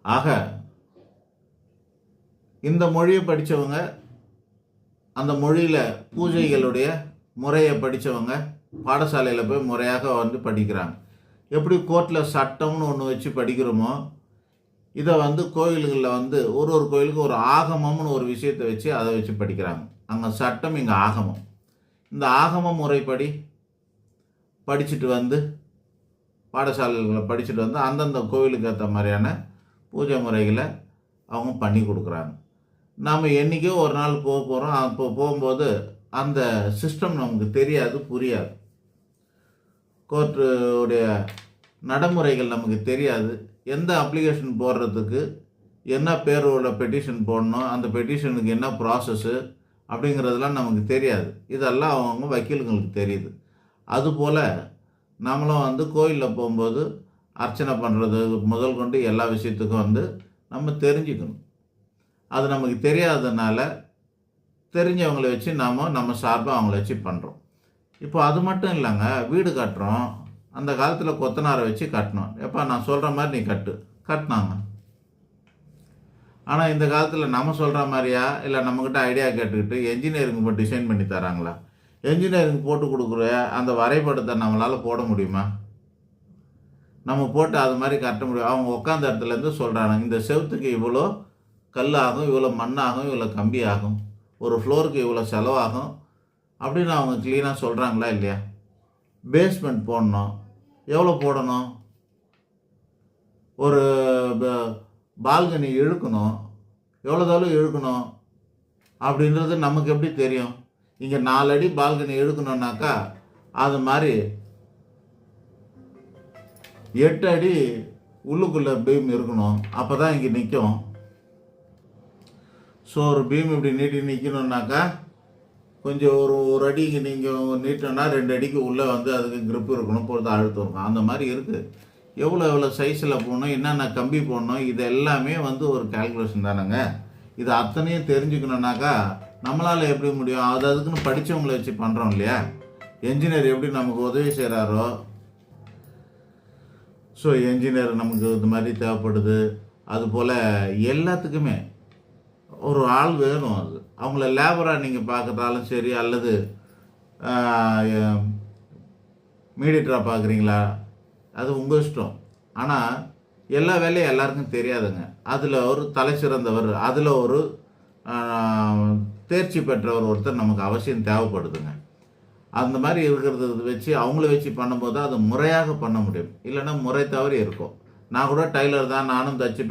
ஆக இந்த மொழியை படித்தவங்க, அந்த மொழியில் பூஜைகளுடைய முறையை படித்தவங்க பாடசாலையில் போய் முறையாக வந்து படிக்கிறாங்க. எப்படி கோர்ட்டில் சட்டம்னு ஒன்று வச்சு படிக்கிறோமோ, இதை வந்து கோயில்களில் வந்து ஒரு கோயிலுக்கு ஒரு ஆகமம்னு ஒரு விஷயத்தை வச்சு அதை வச்சு படிக்கிறாங்க. அங்கே சட்டம், இங்கே ஆகமம். இந்த ஆகம முறைப்படி படிச்சுட்டு வந்து பாடசாலைகளை படிச்சுட்டு வந்து அந்தந்த கோவிலுக்கு ஏற்ற மாதிரியான பூஜை முறைகளை அவங்க பண்ணி கொடுக்குறாங்க. நாம் என்றைக்கோ ஒரு நாள் போக போகிறோம். அப்போ போகும்போது அந்த சிஸ்டம் நமக்கு தெரியாது, புரியாது. கோர்ட்டுடைய நடைமுறைகள் நமக்கு தெரியாது. எந்த அப்ளிகேஷன் போடுறதுக்கு என்ன பேரோட பெட்டிஷன் போடணும், அந்த பெட்டிஷனுக்கு என்ன ப்ராசஸ்ஸு அப்படிங்கிறதுலாம் நமக்கு தெரியாது. இதெல்லாம் அவங்க வக்கீல்களுக்கு தெரியுது. அதுபோல் நம்மளும் வந்து கோயிலில் போகும்போது அர்ச்சனை பண்ணுறது முதல் கொண்டு எல்லா விஷயத்துக்கும் வந்து நம்ம தெரிஞ்சுக்கணும். அது நமக்கு தெரியாததுனால தெரிஞ்சவங்களை வச்சு நம்ம சார்பாக அவங்கள வச்சு பண்ணுறோம். இப்போ அது மட்டும் இல்லைங்க, வீடு கட்டுறோம். அந்த காலத்தில் கொத்தனாரை வச்சு கட்டணும். எப்போ நான் சொல்கிற மாதிரி நீ கட்டினாங்க. ஆனால் இந்த காலத்தில் நம்ம சொல்கிற மாதிரியா, இல்லை நம்மக்கிட்ட ஐடியா கேட்டுக்கிட்டு என்ஜினியரிங் போட்டு டிசைன் பண்ணி தராங்களா? என்ஜினியரிங் போட்டு கொடுக்குற அந்த வரைபடத்தை நம்மளால் போட முடியுமா? நம்ம போட்டு அது மாதிரி கட்ட முடியும்? அவங்க உட்காந்த இடத்துலேருந்து சொல்கிறாங்க, இந்த செவத்துக்கு இவ்வளோ கல் ஆகும், இவ்வளோ மண் ஆகும், இவ்வளோ கம்பி ஆகும், ஒரு ஃப்ளோருக்கு இவ்வளோ செலவாகும் அப்படின்னு அவங்க க்ளீனாக சொல்கிறாங்களா இல்லையா? பேஸ்மெண்ட் போடணும், எவ்வளோ போடணும்? ஒரு பால்கனி இழுக்கணும், எவ்வளோ தூரம் இழுக்கணும் அப்படின்றது நமக்கு எப்படி தெரியும்? இங்கே 4 அடி பால்கனி இழுக்கணுன்னாக்கா அது மாதிரி 8 அடி உள்ளுக்குள்ளே பீம் இருக்கணும். அப்போ தான் இங்கே நிற்கும். ஸோ ஒரு பீம் இப்படி நீட்டி நிற்கணுன்னாக்கா கொஞ்சம் ஒரு அடி இங்கே நீங்கள் நீட்டினா 2 அடிக்கு உள்ளே வந்து அதுக்கு க்ரிப் இருக்கணும், பொறுத்து அழுத்தம் இருக்கும். அந்த மாதிரி இருக்குது. எவ்வளோ சைஸில் போடணும், என்னென்ன கம்பி போடணும், இது எல்லாமே வந்து ஒரு கால்குலேஷன் தானேங்க. இது அத்தனையும் தெரிஞ்சுக்கணுன்னாக்கா நம்மளால் எப்படி முடியும்? அதுக்குன்னு படித்தவங்களை வச்சு பண்ணுறோம் இல்லையா? என்ஜினியர் எப்படி நமக்கு உதவி செய்கிறாரோ, ஸோ என்ஜினியர் நமக்கு இந்த மாதிரி தேவைப்படுது. அதுபோல் எல்லாத்துக்குமே ஒரு ஆள் வேணும். அது அவங்கள லேபராக நீங்கள் பார்க்குறதாலும் சரி, அல்லது மீடியேட்டராக பார்க்குறீங்களா, அது உங்கள் இஷ்டம். ஆனால் எல்லா வேலையும் எல்லாருக்கும் தெரியாதுங்க. அதில் ஒரு தலை சிறந்தவர், அதில் ஒரு தேர்ச்சி பெற்றவர் ஒருத்தர் நமக்கு அவசியம் தேவைப்படுதுங்க. அந்த மாதிரி இருக்கிறத வச்சு அவங்கள வச்சு பண்ணும்போது அது முறையாக பண்ண முடியும். இல்லைன்னா முறை தவறி இருக்கும். நான் கூட டைலர் தான், நானும் தச்சுப்பேன்.